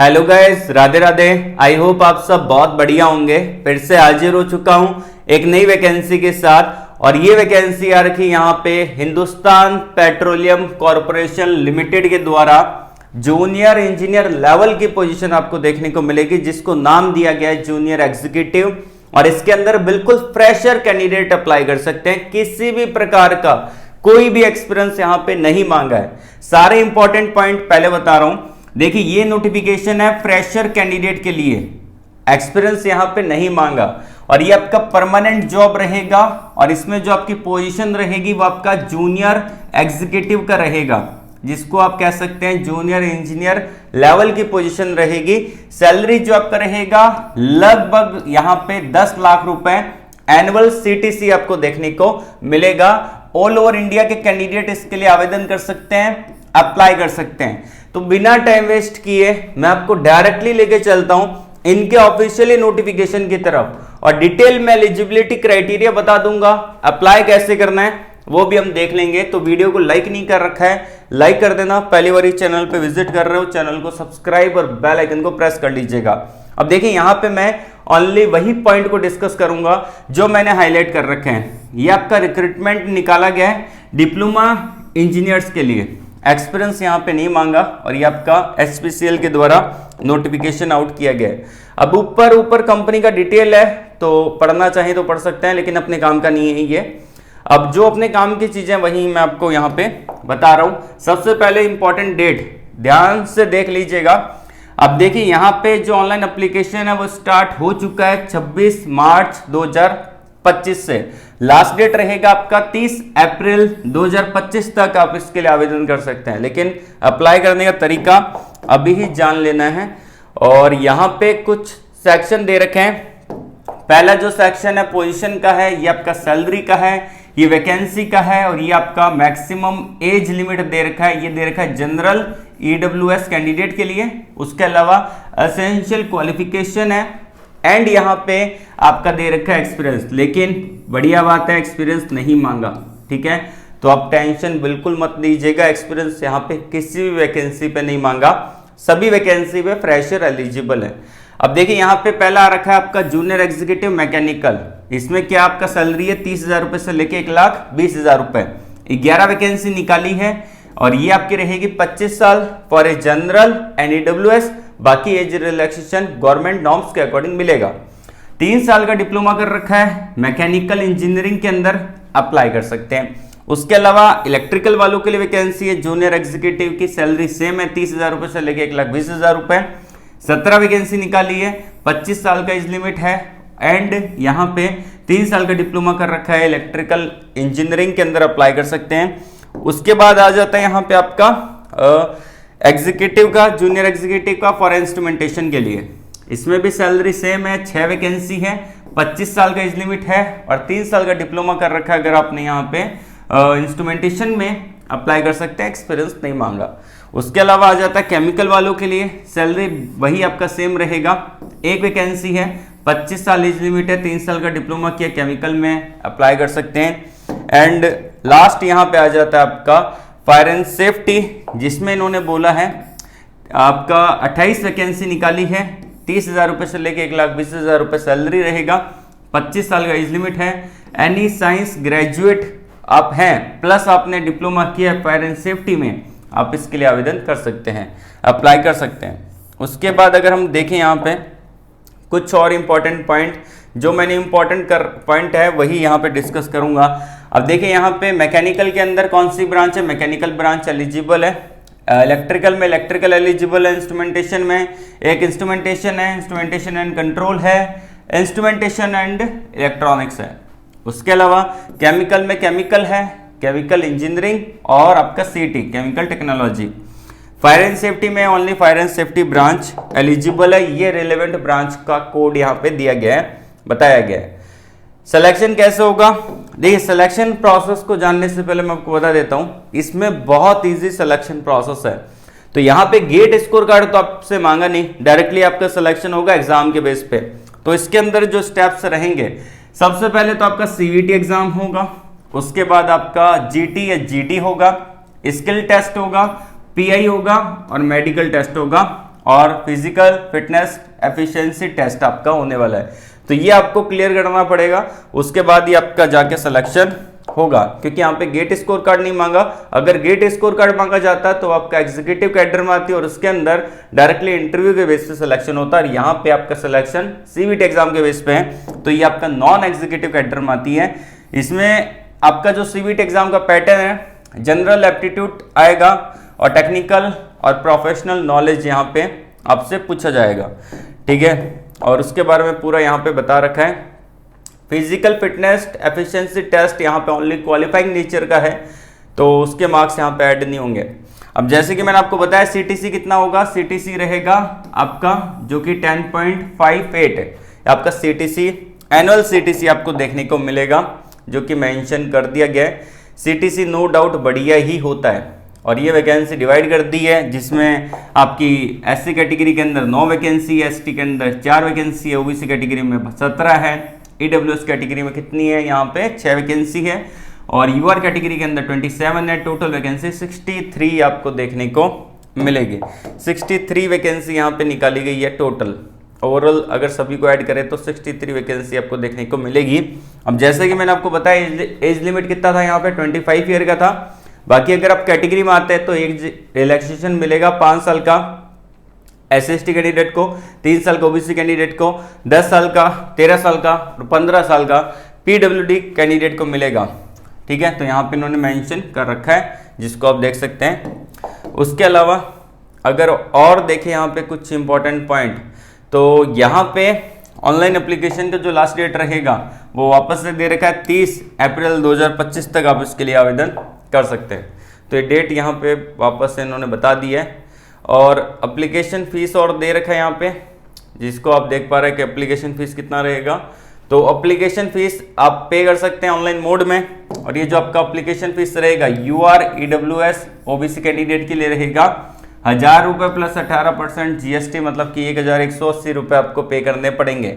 Hello guys, Radhe Radhe. I hope आप सब बहुत बढ़िया होंगे। फिर से हाजिर हो चुका हूं एक नई वैकेंसी के साथ। और ये वैकेंसी आ रखी यहाँ पे हिंदुस्तान पेट्रोलियम कॉरपोरेशन लिमिटेड के द्वारा जूनियर इंजीनियर लेवल की पोजीशन आपको देखने को मिलेगी, जिसको नाम दिया गया है जूनियर एग्जीक्यूटिव। और इसके अंदर बिल्कुल फ्रेशर कैंडिडेट अप्लाई कर सकते हैं। किसी भी प्रकार का कोई भी एक्सपीरियंस यहाँ पे नहीं मांगा है। सारे इंपॉर्टेंट पॉइंट पहले बता रहा हूं। देखिए, ये नोटिफिकेशन है फ्रेशर कैंडिडेट के लिए, एक्सपीरियंस यहां पे नहीं मांगा। और ये आपका परमानेंट जॉब रहेगा और इसमें जो आपकी पोजीशन रहेगी वो आपका जूनियर एग्जीक्यूटिव का रहेगा, जिसको आप कह सकते हैं जूनियर इंजीनियर लेवल की पोजीशन रहेगी। सैलरी जो आपका रहेगा लगभग यहां पे 10 लाख रुपए एनुअल सीटीसी आपको देखने को मिलेगा। ऑल ओवर इंडिया के कैंडिडेट इसके लिए आवेदन कर सकते हैं, अप्लाई कर सकते हैं। तो बिना टाइम वेस्ट किए मैं आपको डायरेक्टली लेके चलता हूं इनके ऑफिशियली नोटिफिकेशन की तरफ और डिटेल में एलिजिबिलिटी क्राइटेरिया बता दूंगा। अप्लाई कैसे करना है वो भी हम देख लेंगे। तो वीडियो को लाइक नहीं कर रखा है, लाइक कर देना। पहली बार इस चैनल पे विजिट कर रहे हो, चैनल को सब्सक्राइब और बेल आइकन को प्रेस कर लीजिएगा। अब देखिए, यहां पे मैं ओनली वही पॉइंट को डिस्कस करूंगा जो मैंने हाईलाइट कर रखे हैं। ये आपका रिक्रूटमेंट निकाला गया है डिप्लोमा इंजीनियर्स के लिए, एक्सपीरियंस यहाँ पे नहीं मांगा। और ये आपका एचपीसीएल के द्वारा नोटिफिकेशन आउट किया गया है। अब ऊपर कंपनी का डिटेल है, तो पढ़ना चाहिए तो पढ़ सकते हैं, लेकिन अपने काम का नहीं है ये। अब जो अपने काम की चीजें वही मैं आपको यहाँ पे बता रहा हूँ। सबसे पहले इंपॉर्टेंट डेट ध्यान से देख लीजिएगा। अब देखिए, यहाँ पे जो ऑनलाइन एप्लीकेशन है वो स्टार्ट हो चुका है 26 मार्च 2025 से। लास्ट डेट रहेगा आपका 30 अप्रैल 2025 तक आप इसके लिए आवेदन कर सकते हैं। लेकिन अप्लाई करने का तरीका अभी ही जान लेना है। और यहाँ पे कुछ सेक्शन दे रखे हैं। पहला जो सेक्शन है पोजीशन का है, ये आपका सैलरी का है, ये वैकेंसी का है, और ये आपका मैक्सिमम एज लिमिट दे रखा है। ये दे रखा है जनरल ईडब्ल्यूएस कैंडिडेट के लिए। उसके अलावा एसेंशियल क्वालिफिकेशन है एंड यहाँ पे आपका दे रखा है एक्सपीरियंस। लेकिन बढ़िया बात है, एक्सपीरियंस नहीं मांगा, ठीक है। तो आप टेंशन बिल्कुल मत लीजिएगा, एक्सपीरियंस यहाँ पे किसी भी वैकेंसी पे नहीं मांगा। सभी वैकेंसी पे फ्रेशर एलिजिबल है। अब देखिए, यहाँ पे पहला आ रखा है आपका जूनियर एग्जीक्यूटिव मैकेनिकल। इसमें क्या आपका सैलरी है 30,000 रुपए से लेके 1,20,000 रुपए। 11 वैकेंसी निकाली है और ये आपकी रहेगी 25 साल for a general and EWS. बाकी एज रिलैक्सेशन गवर्नमेंट नॉर्म्स के अकॉर्डिंग मिलेगा। 3 साल का डिप्लोमा कर रखा है मैकेनिकल इंजीनियरिंग के अंदर, अप्लाई कर सकते हैं। उसके अलावा इलेक्ट्रिकल वालों के लिए वैकेंसी है जूनियर एग्जीक्यूटिव की। सैलरी सेम है 30,000 रुपए से लेके 1,20,000 रुपए। 17 वैकेंसी निकाली है, 25 साल का एज लिमिट है एंड यहाँ पे 3 साल का डिप्लोमा कर रखा है इलेक्ट्रिकल इंजीनियरिंग के अंदर, अप्लाई कर सकते हैं। उसके बाद आ जाता है यहाँ पे आपका एग्जीक्यूटिव का, जूनियर एग्जीक्यूटिव का फॉर इंस्ट्रूमेंटेशन के लिए। इसमें भी सैलरी सेम है, 6 वैकेंसी है, 25 साल का एज लिमिट है और 3 साल का डिप्लोमा कर रखा है। अगर आपने यहाँ पे इंस्ट्रूमेंटेशन में अप्लाई कर सकते हैं, एक्सपीरियंस नहीं मांगा। उसके अलावा आ जाता है केमिकल वालों के लिए। सैलरी वही आपका सेम रहेगा, 1 वैकेंसी है, 25 साल एज लिमिट है, 3 साल का डिप्लोमा किया केमिकल में, अप्लाई कर सकते हैं। एंड लास्ट यहाँ पे आ जाता है आपका फायर एंड सेफ्टी, जिसमें इन्होंने बोला है आपका 28 वैकेंसी निकाली है, 30,000 रुपए से लेके 1,20,000 रुपए सैलरी रहेगा, 25 साल का एज लिमिट है। एनी साइंस ग्रेजुएट आप हैं प्लस आपने डिप्लोमा किया है फायर एंड सेफ्टी में, आप इसके लिए आवेदन कर सकते हैं, अप्लाई कर सकते हैं। उसके बाद अगर हम देखें यहाँ पे कुछ और इम्पोर्टेंट पॉइंट, जो मैंने इम्पोर्टेंट पॉइंट है वही यहाँ पे डिस्कस करूंगा। अब देखिए, यहाँ पे मैकेनिकल के अंदर कौन सी ब्रांच है, मैकेनिकल ब्रांच एलिजिबल है। इलेक्ट्रिकल में इलेक्ट्रिकल एलिजिबल है। इंस्ट्रूमेंटेशन में एक इंस्ट्रूमेंटेशन है, इंस्ट्रूमेंटेशन एंड कंट्रोल है, इंस्ट्रूमेंटेशन एंड इलेक्ट्रॉनिक्स है। उसके अलावा केमिकल में केमिकल है, केमिकल इंजीनियरिंग और आपका CT chemical technology. Fire and safety में only fire and safety branch eligible है। ये रिलेवेंट ब्रांच का कोड यहाँ पे दिया गया है, बताया गया है। सिलेक्शन कैसे होगा, देखिए सिलेक्शन प्रोसेस को जानने से पहले मैं आपको बता देता हूँ, इसमें बहुत इजी सिलेक्शन प्रोसेस है। तो यहाँ पे गेट स्कोर कार्ड तो आपसे मांगा नहीं, डायरेक्टली आपका सिलेक्शन होगा एग्जाम के बेस पे। तो इसके अंदर जो स्टेप्स रहेंगे, सबसे पहले तो आपका सीवीटी एग्जाम होगा, उसके बाद आपका जीटी या जीटी होगा, स्किल टेस्ट होगा, पीआई होगा और मेडिकल टेस्ट होगा। और फिजिकल फिटनेस एफिशिएंसी टेस्ट आपका होने वाला है। तो ये आपको क्लियर करना पड़ेगा, उसके बाद ही आपका जाके सिलेक्शन होगा, क्योंकि यहाँ पे गेट स्कोर कार्ड नहीं मांगा। अगर गेट स्कोर कार्ड मांगा जाता तो आपका एग्जीक्यूटिव कैडर में आती और उसके अंदर डायरेक्टली इंटरव्यू के बेस पे सिलेक्शन होता है। यहाँ पे आपका सिलेक्शन सीबीटी एग्जाम के बेस पे है, तो ये आपका नॉन एग्जीक्यूटिव कैडर में आती है। इसमें आपका जो सीबीटी एग्जाम का पैटर्न है, जनरल एप्टीट्यूड आएगा और टेक्निकल और प्रोफेशनल नॉलेज यहाँ पे आपसे पूछा जाएगा, ठीक है। और उसके बारे में पूरा यहाँ पे बता रखा है। फिजिकल फिटनेस एफिशिएंसी टेस्ट यहाँ पे ओनली क्वालिफाइंग नेचर का है, तो उसके मार्क्स यहाँ पे ऐड नहीं होंगे। अब जैसे कि मैंने आपको बताया सीटीसी कितना होगा, सीटीसी रहेगा आपका जो कि 10.58 है। आपका सीटीसी एनुअल सीटीसी आपको देखने को मिलेगा, जो कि मेंशन कर दिया गया है। सीटीसी नो डाउट बढ़िया ही होता है, और ये वैकेंसी डिवाइड कर दी है, जिसमें आपकी एससी कैटेगरी के अंदर 9 वैकेंसी है, एसटी के अंदर 4 वैकेंसी है, ओबीसी कैटेगरी में 17 है, ईडब्ल्यूएस कैटेगरी में कितनी है, यहाँ पे 6 वैकेंसी है, और यूआर कैटेगरी के अंदर 27 है। टोटल वैकेंसी 63 आपको देखने को मिलेगी। 63 वैकेंसी यहाँ पे निकाली गई है टोटल। ओवरऑल अगर सभी को ऐड करें तो 63 वैकेंसी आपको देखने को मिलेगी। अब जैसे कि मैंने आपको बताया एज लिमिट कितना था, यहाँ पे 25 ईयर का था। बाकी अगर आप कैटेगरी में आते हैं तो एक रिलैक्सेशन मिलेगा 5 साल का एसएसटी कैंडिडेट को, 3 साल का ओबीसी कैंडिडेट को, 10 साल का, 13 साल का और 15 साल का पीडब्ल्यूडी कैंडिडेट को मिलेगा, ठीक है। तो यहाँ पे इन्होंने मेंशन कर रखा है, जिसको आप देख सकते हैं। उसके अलावा अगर और देखें यहाँ पे कुछ इंपॉर्टेंट पॉइंट, तो यहाँ पे ऑनलाइन एप्लीकेशन का जो लास्ट डेट रहेगा वो वापस से दे रखा है 30 अप्रैल 2025 तक आप इसके लिए आवेदन कर सकते हैं। तो ये डेट यहाँ पे वापस से इन्होंने बता दी है। और एप्लीकेशन फीस और दे रखा है यहाँ पे, जिसको आप देख पा रहे हैं कि एप्लीकेशन फीस कितना रहेगा। तो एप्लीकेशन फीस आप पे कर सकते हैं ऑनलाइन मोड में, और ये जो आपका एप्लीकेशन फीस रहेगा यूआर ईडब्ल्यूएस ओबीसी कैंडिडेट के लिए रहेगा 1000 रुपये प्लस 18% जीएसटी, मतलब कि 1180 रुपये आपको पे करने पड़ेंगे,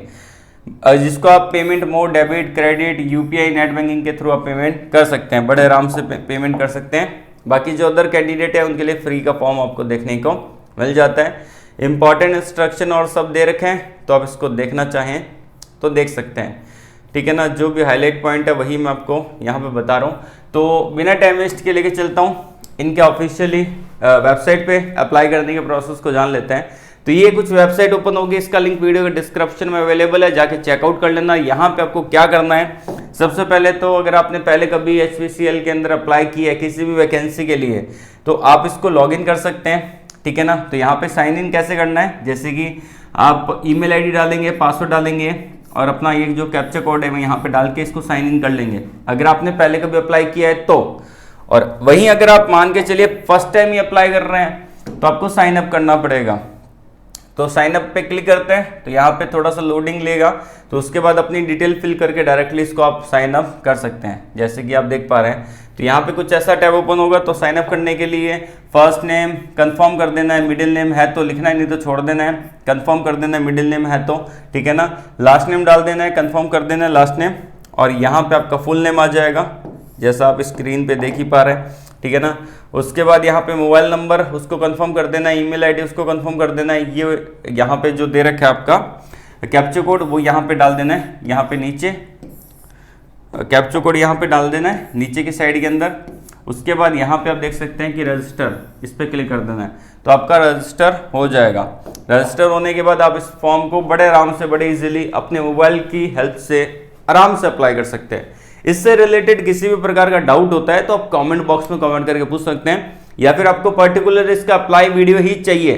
जिसको आप payment mode debit credit UPI net banking के थ्रू आप पेमेंट कर सकते हैं, बड़े आराम से पेमेंट कर सकते हैं। बाकी जो अदर कैंडिडेट है उनके लिए फ्री का फॉर्म आपको देखने को मिल जाता है। इंपॉर्टेंट इंस्ट्रक्शन और सब दे रखे हैं, तो आप इसको देखना चाहें तो देख सकते हैं, ठीक है ना। जो भी हाईलाइट पॉइंट है वही मैं आपको यहाँ पे बता रहा हूँ। तो बिना टाइम वेस्ट के लेके चलता हूँ इनके ऑफिशियली वेबसाइट पे अप्लाई करने के प्रोसेस को जान लेते हैं। तो ये कुछ वेबसाइट ओपन होगी, इसका लिंक वीडियो के डिस्क्रिप्शन में अवेलेबल है, जाके चेकआउट कर लेना। यहाँ पे आपको क्या करना है, सबसे पहले तो अगर आपने पहले कभी HPCL के अंदर अप्लाई किया है किसी भी वैकेंसी के लिए, तो आप इसको लॉगिन कर सकते हैं, ठीक है ना। तो यहाँ पे साइन इन कैसे करना है, जैसे कि आप ईमेल आईडी डालेंगे, पासवर्ड डालेंगे और अपना ये जो कैप्चा कोड है वो यहाँ पे डाल के इसको साइन इन कर लेंगे, अगर आपने पहले कभी अप्लाई किया है तो। और वहीं अगर आप मान के चलिए फर्स्ट टाइम ही अप्लाई कर रहे हैं तो आपको साइन अप करना पड़ेगा। तो साइन अप पे क्लिक करते हैं, तो यहाँ पे थोड़ा सा लोडिंग लेगा, तो उसके बाद अपनी डिटेल फिल करके डायरेक्टली इसको आप साइन अप कर सकते हैं, जैसे कि आप देख पा रहे हैं। तो यहाँ पे कुछ ऐसा टैब ओपन होगा। तो साइन अप करने के लिए फर्स्ट नेम कंफर्म कर देना है, मिडिल नेम है तो लिखना है, नहीं तो छोड़ देना है, कंफर्म कर देना है मिडिल नेम है तो, ठीक है ना। लास्ट नेम डाल देना है, कंफर्म कर देना है लास्ट नेम, और यहाँ पे आपका फुल नेम आ जाएगा, जैसा आप स्क्रीन पे देख ही पा रहे हैं, ठीक है ना। उसके बाद यहाँ पे मोबाइल नंबर उसको कंफर्म कर देना है, ईमेल आईडी उसको कंफर्म कर देना है। ये यहाँ पे जो दे रखा है आपका कैप्चा कोड वो यहाँ पे डाल देना है, यहाँ पे नीचे कैप्चा कोड यहाँ पे डाल देना है नीचे की साइड के अंदर। उसके बाद यहाँ पे आप देख सकते हैं कि रजिस्टर, इस पर क्लिक कर देना है, तो आपका रजिस्टर हो जाएगा। रजिस्टर होने के बाद आप इस फॉर्म को बड़े आराम से, बड़े इजीली अपने मोबाइल की हेल्प से आराम से अप्लाई कर सकते हैं। इससे रिलेटेड किसी भी प्रकार का डाउट होता है तो आप कमेंट बॉक्स में कमेंट करके पूछ सकते हैं, या फिर आपको पर्टिकुलर इसका अप्लाई वीडियो ही चाहिए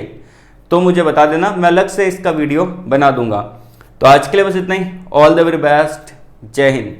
तो मुझे बता देना, मैं अलग से इसका वीडियो बना दूंगा। तो आज के लिए बस इतना ही। ऑल द वेरी बेस्ट, जय हिंद।